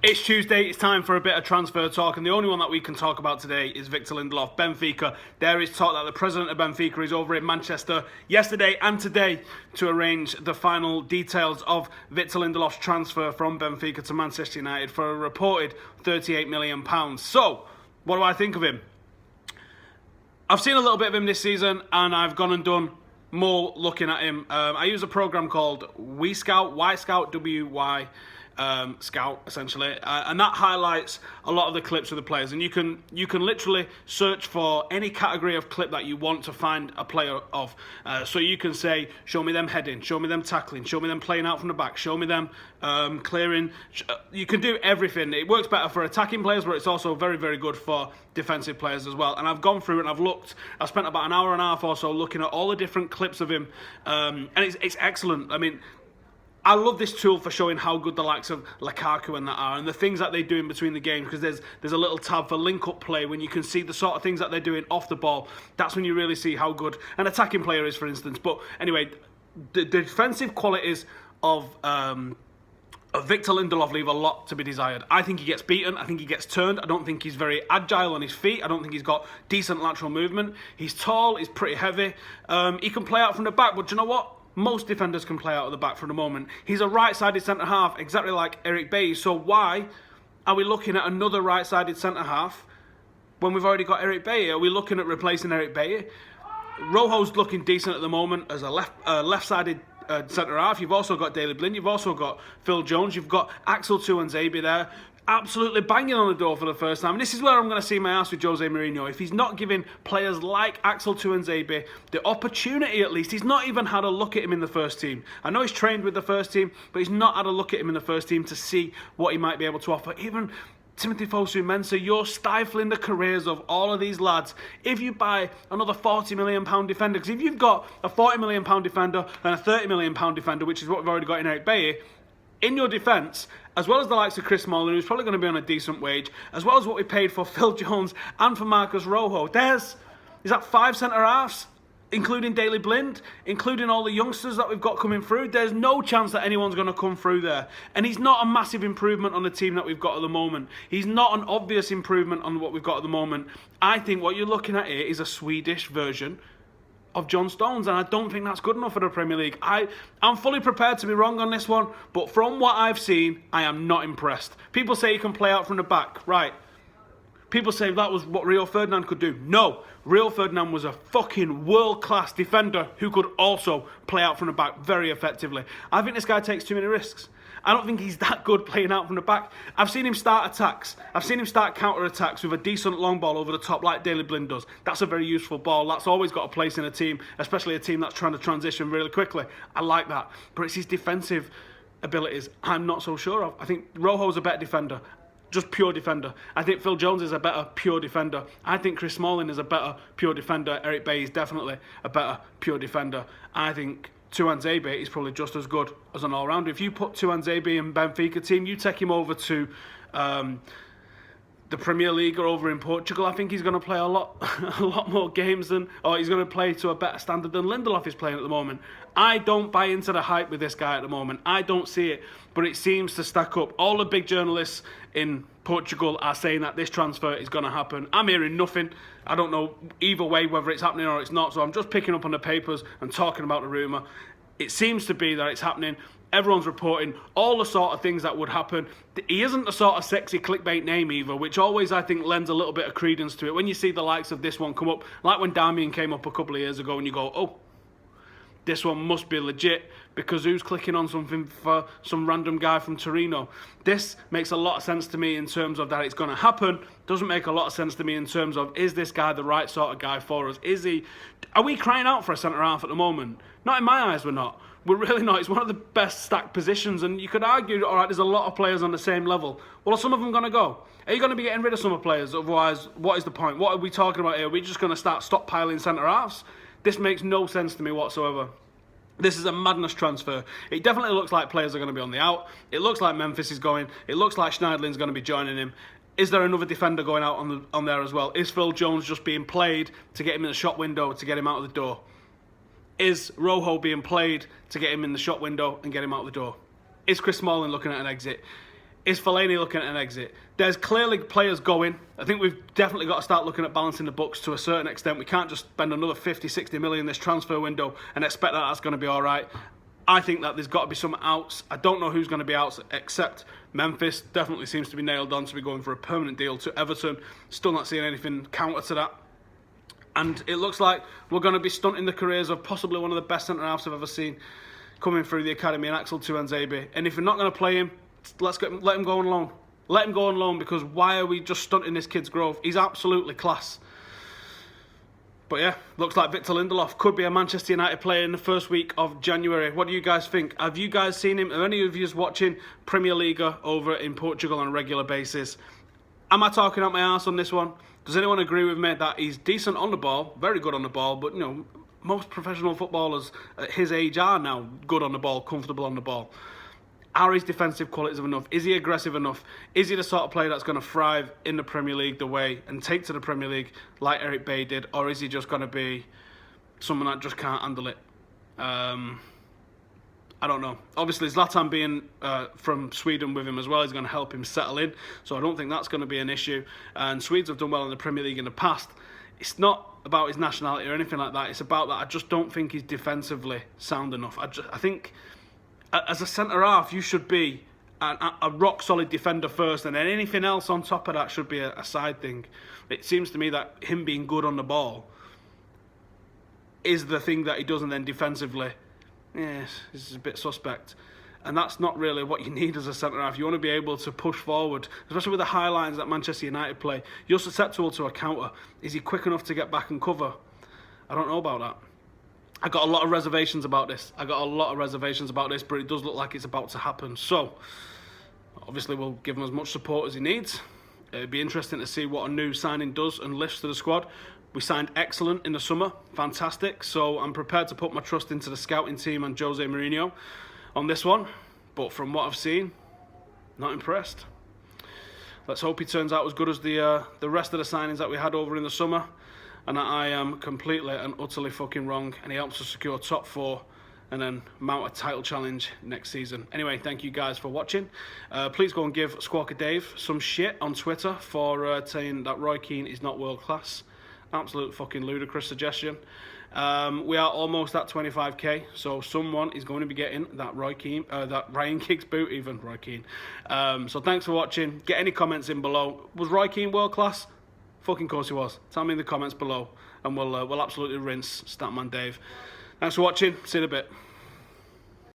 It's Tuesday, it's time for a bit of transfer talk, and the only one that we can talk about today is Victor Lindelof, Benfica. There is talk that the president of Benfica is over in Manchester yesterday and today to arrange the final details of Victor Lindelof's transfer from Benfica to Manchester United for a reported £38 million. So, what do I think of him? I've seen a little bit of him this season, and I've gone and done more looking at him. I use a program called Y Scout, W-Y Scout, essentially, and that highlights a lot of the clips of the players, and you can literally search for any category of clip that you want to find a player of. So you can say, show me them heading, show me them tackling, show me them playing out from the back, show me them clearing. You can do everything. It works better for attacking players, but it's also very, very good for defensive players as well. And I've gone through it and I've looked. I've spent about an hour and a half or so looking at all the different clips of him, and it's excellent. I mean, I love this tool for showing how good the likes of Lukaku and that are, and the things that they do in between the games, because there's a little tab for link-up play when you can see the sort of things that they're doing off the ball. That's when you really see how good an attacking player is, for instance. But anyway, the defensive qualities of Victor Lindelof leave a lot to be desired. I think he gets beaten. I think he gets turned. I don't think he's very agile on his feet. I don't think he's got decent lateral movement. He's tall. He's pretty heavy. He can play out from the back, but do you know what? Most defenders can play out of the back for the moment. He's a right-sided centre-half, exactly like Eric Bailly. So why are we looking at another right-sided centre-half when we've already got Eric Bailly? Are we looking at replacing Eric Bailly? Rojo's looking decent at the moment as a left-sided centre-half. You've also got Daley Blind. You've also got Phil Jones. You've got Axel Tuanzebe there, absolutely banging on the door for the first time. And this is where I'm going to see my ass with Jose Mourinho. If he's not giving players like Axel Tuanzebe the opportunity, at least, he's not even had a look at him in the first team. I know he's trained with the first team, but he's not had a look at him in the first team to see what he might be able to offer. Even Timothy Fosu-Mensah, you're stifling the careers of all of these lads if you buy another £40 million defender. Because if you've got a £40 million defender and a £30 million defender, which is what we've already got in Eric Bailly, in your defence, as well as the likes of Chris Smalling, who's probably going to be on a decent wage, as well as what we paid for Phil Jones and for Marcus Rojo, is that 5 centre-halves, including Daley Blind, including all the youngsters that we've got coming through. There's no chance that anyone's going to come through there. And he's not a massive improvement on the team that we've got at the moment. He's not an obvious improvement on what we've got at the moment. I think what you're looking at here is a Swedish version of John Stones, and I don't think that's good enough for the Premier League. I'm fully prepared to be wrong on this one, but from what I've seen, I am not impressed. People say he can play out from the back. Right. People say that was what Rio Ferdinand could do. No, Rio Ferdinand was a fucking world-class defender who could also play out from the back very effectively. I think this guy takes too many risks. I don't think he's that good playing out from the back. I've seen him start attacks. I've seen him start counter-attacks with a decent long ball over the top like Daley Blind does. That's a very useful ball. That's always got a place in a team, especially a team that's trying to transition really quickly. I like that. But it's his defensive abilities I'm not so sure of. I think Rojo's a better defender. Just pure defender. I think Phil Jones is a better pure defender. I think Chris Smalling is a better pure defender. Eric Bailly is definitely a better pure defender. I think Tuanzebe is probably just as good as an all-rounder. If you put Tuanzebe in Benfica team, you take him over to the Premier League or over in Portugal, I think he's going to play a lot more games or he's going to play to a better standard than Lindelof is playing at the moment. I don't buy into the hype with this guy at the moment. I don't see it, but it seems to stack up. All the big journalists in Portugal are saying that this transfer is going to happen. I'm hearing nothing. I don't know either way whether it's happening or it's not, so I'm just picking up on the papers and talking about the rumour. It seems to be that it's happening. Everyone's reporting all the sort of things that would happen. He isn't the sort of sexy clickbait name either, which always, I think, lends a little bit of credence to it. When you see the likes of this one come up, like when Darmian came up a couple of years ago, and you go, oh, this one must be legit, because who's clicking on something for some random guy from Torino? This makes a lot of sense to me in terms of that it's going to happen. Doesn't make a lot of sense to me in terms of, is this guy the right sort of guy for us? Are we crying out for a centre-half at the moment? Not in my eyes, we're not. We're really not. It's one of the best stacked positions, and you could argue, all right, there's a lot of players on the same level. Well, are some of them going to go? Are you going to be getting rid of some of the players? Otherwise, what is the point? What are we talking about here? Are we just going to start stockpiling centre-halves? This makes no sense to me whatsoever. This is a madness transfer. It definitely looks like players are going to be on the out. It looks like Memphis is going. It looks like Schneiderlin's going to be joining him. Is there another defender going out on there as well? Is Phil Jones just being played to get him in the shop window to get him out of the door? Is Rojo being played to get him in the shop window and get him out the door? Is Chris Smalling looking at an exit? Is Fellaini looking at an exit? There's clearly players going. I think we've definitely got to start looking at balancing the books to a certain extent. We can't just spend another 50, 60 million this transfer window and expect that that's going to be all right. I think that there's got to be some outs. I don't know who's going to be outs except Memphis. Definitely seems to be nailed on to be going for a permanent deal to Everton. Still not seeing anything counter to that. And it looks like we're going to be stunting the careers of possibly one of the best centre-halves I've ever seen coming through the academy, and Axel Tuanzebe. And if we're not going to play him, let him go on loan. Let him go on loan, because why are we just stunting this kid's growth? He's absolutely class. But yeah, looks like Victor Lindelof could be a Manchester United player in the first week of January. What do you guys think? Have you guys seen him? Are any of you watching Premier League over in Portugal on a regular basis? Am I talking out my arse on this one? Does anyone agree with me that he's decent on the ball, very good on the ball, but you know, most professional footballers at his age are now good on the ball, comfortable on the ball. Are his defensive qualities enough? Is he aggressive enough? Is he the sort of player that's going to thrive in the Premier League the way and take to the Premier League like Eric Bailly did? Or is he just going to be someone that just can't handle it? I don't know. Obviously, Zlatan being from Sweden with him as well is going to help him settle in. So I don't think that's going to be an issue. And Swedes have done well in the Premier League in the past. It's not about his nationality or anything like that. It's about that I just don't think he's defensively sound enough. I think as a centre-half, you should be a rock-solid defender first, and then anything else on top of that should be a side thing. It seems to me that him being good on the ball is the thing that he does, and then defensively, yes, this is a bit suspect. And that's not really what you need as a centre-half. You want to be able to push forward, especially with the high lines that Manchester United play. You're susceptible to a counter. Is he quick enough to get back and cover? I don't know about that. I got a lot of reservations about this. But it does look like it's about to happen. So, obviously, we'll give him as much support as he needs. It'd be interesting to see what a new signing does and lifts to the squad. We signed excellent in the summer, fantastic. So I'm prepared to put my trust into the scouting team and Jose Mourinho on this one. But from what I've seen, not impressed. Let's hope he turns out as good as the rest of the signings that we had over in the summer, and that I am completely and utterly fucking wrong, and he helps us secure top 4 and then mount a title challenge next season. Anyway, thank you guys for watching. Please go and give Squawker Dave some shit on Twitter for saying that Roy Keane is not world class. Absolute fucking ludicrous suggestion. We are almost at 25k, so someone is going to be getting that Ryan Giggs boot, even Roy Keane. So thanks for watching. Get any comments in below. Was Roy Keane world class? Fucking course he was. Tell me in the comments below, and we'll absolutely rinse Statman Dave. Thanks for watching. See you in a bit.